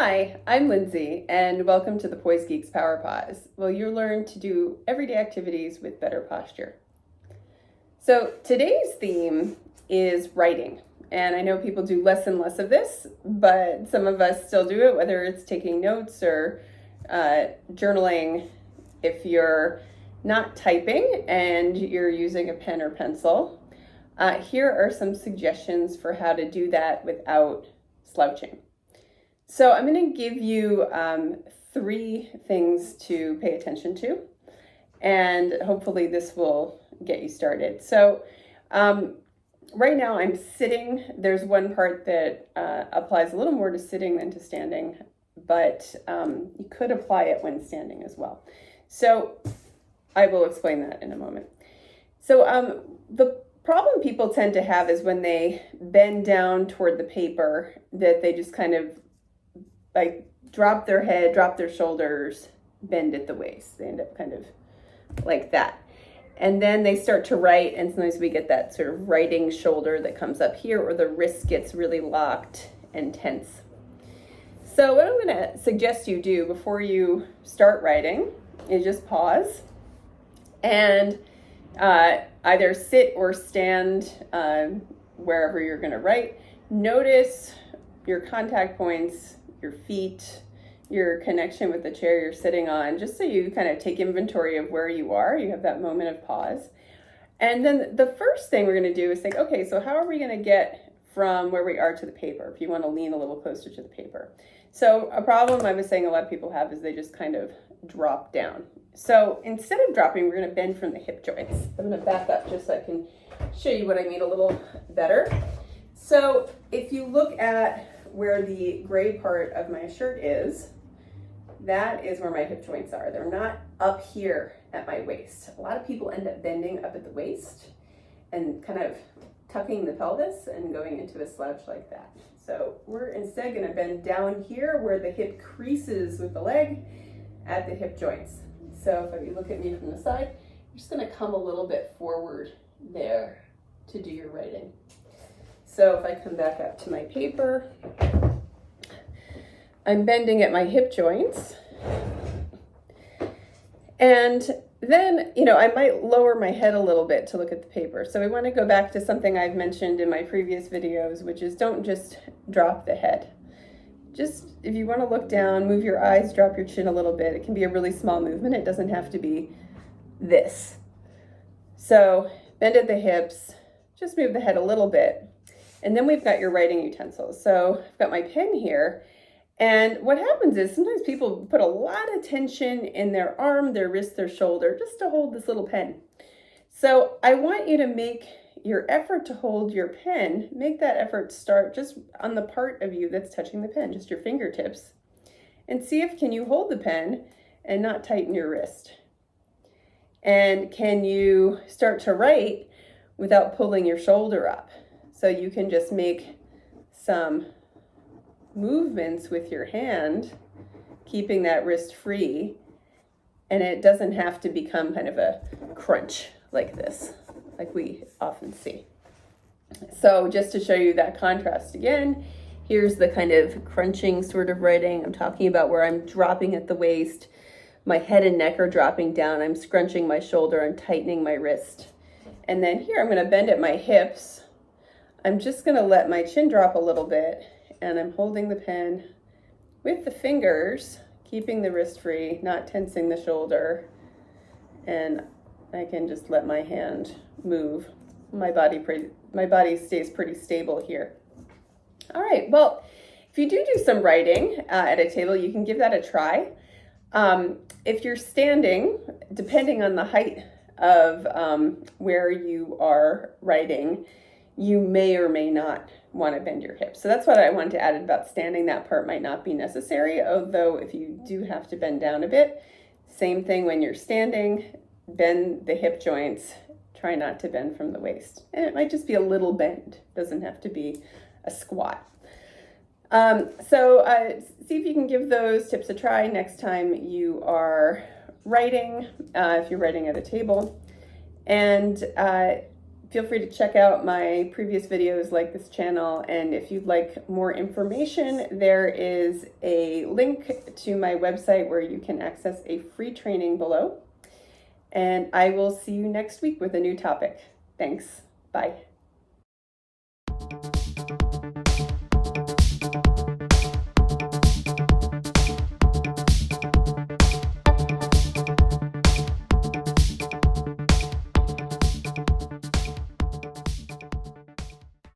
Hi, I'm Lindsay, and welcome to the Poise Geeks Power Pause, where you'll learn to do everyday activities with better posture. So today's theme is writing, and I know people do less and less of this, but some of us still do it, whether it's taking notes or journaling. If you're not typing and you're using a pen or pencil, here are some suggestions for how to do that without slouching. So I'm going to give you 3 things to pay attention to, and hopefully this will get you started. So right now I'm sitting. There's one part that applies a little more to sitting than to standing, but you could apply it when standing as well. So I will explain that in a moment. So the problem people tend to have is when they bend down toward the paper, that they just kind of like drop their head, drop their shoulders, bend at the waist. They end up kind of like that. And then they start to write, and sometimes we get that sort of writing shoulder that comes up here, or the wrist gets really locked and tense. So what I'm going to suggest you do before you start writing is just pause and either sit or stand wherever you're going to write. Notice your contact points, your feet, your connection with the chair you're sitting on, just so you kind of take inventory of where you are. You have that moment of pause. And then the first thing we're going to do is think, okay, so how are we going to get from where we are to the paper, if you want to lean a little closer to the paper? So a problem I was saying a lot of people have is they just kind of drop down. So instead of dropping, we're going to bend from the hip joints. I'm going to back up just so I can show you what I mean a little better. So if you look at where the gray part of my shirt is, that is where my hip joints are. They're not up here at my waist. A lot of people end up bending up at the waist and kind of tucking the pelvis and going into a slouch like that. So we're instead going to bend down here where the hip creases with the leg at the hip joints. So if you look at me from the side, you're just going to come a little bit forward there to do your writing. So if I come back up to my paper, I'm bending at my hip joints. And then, I might lower my head a little bit to look at the paper. So we want to go back to something I've mentioned in my previous videos, which is don't just drop the head. Just, if you want to look down, move your eyes, drop your chin a little bit. It can be a really small movement. It doesn't have to be this. So bend at the hips, just move the head a little bit. And then we've got your writing utensils. So I've got my pen here. And what happens is sometimes people put a lot of tension in their arm, their wrist, their shoulder, just to hold this little pen. So I want you to make your effort to hold your pen, make that effort start just on the part of you that's touching the pen, just your fingertips. And see if can you hold the pen and not tighten your wrist. And can you start to write without pulling your shoulder up? So you can just make some movements with your hand, keeping that wrist free, and it doesn't have to become kind of a crunch like this, like we often see. So just to show you that contrast again, here's the kind of crunching sort of writing I'm talking about, where I'm dropping at the waist, my head and neck are dropping down, I'm scrunching my shoulder, I'm tightening my wrist. And then here I'm going to bend at my hips. I'm just going to let my chin drop a little bit, and I'm holding the pen with the fingers, keeping the wrist free, not tensing the shoulder, and I can just let my hand move. My body stays pretty stable here. All right, well, if you do some writing at a table, you can give that a try. If you're standing, depending on the height of where you are writing, you may or may not want to bend your hips. So that's what I wanted to add about standing. That part might not be necessary, although if you do have to bend down a bit, same thing when you're standing, bend the hip joints, try not to bend from the waist. And it might just be a little bend, doesn't have to be a squat. So see if you can give those tips a try next time you are writing, if you're writing at a table. And Feel free to check out my previous videos like this channel, and if you'd like more information, there is a link to my website where you can access a free training below. And I will see you next week with a new topic. Thanks. Bye.